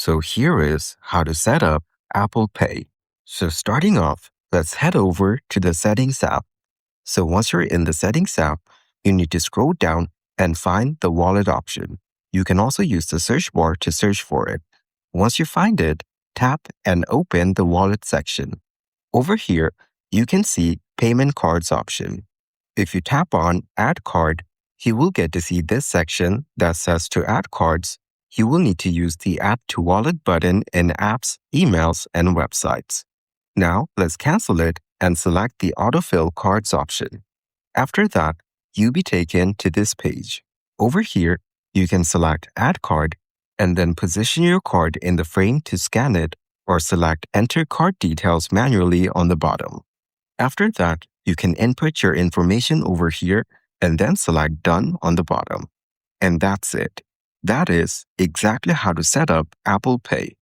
So here is how to set up Apple Pay. So starting off, let's head over to the Settings app. So once you're in the Settings app, you need to scroll down and find the Wallet option. You can also use the search bar to search for it. Once you find it, tap and open the Wallet section. Over here, you can see Payment Cards option. If you tap on Add Card, you will get to see this section that says to add cards, you will need to use the Add to Wallet button in apps, emails, and websites. Now, let's cancel it and select the Autofill Cards option. After that, you'll be taken to this page. Over here, you can select Add Card and then position your card in the frame to scan it or select Enter Card Details manually on the bottom. After that, you can input your information over here and then select Done on the bottom. And that's it. That is exactly how to set up Apple Pay.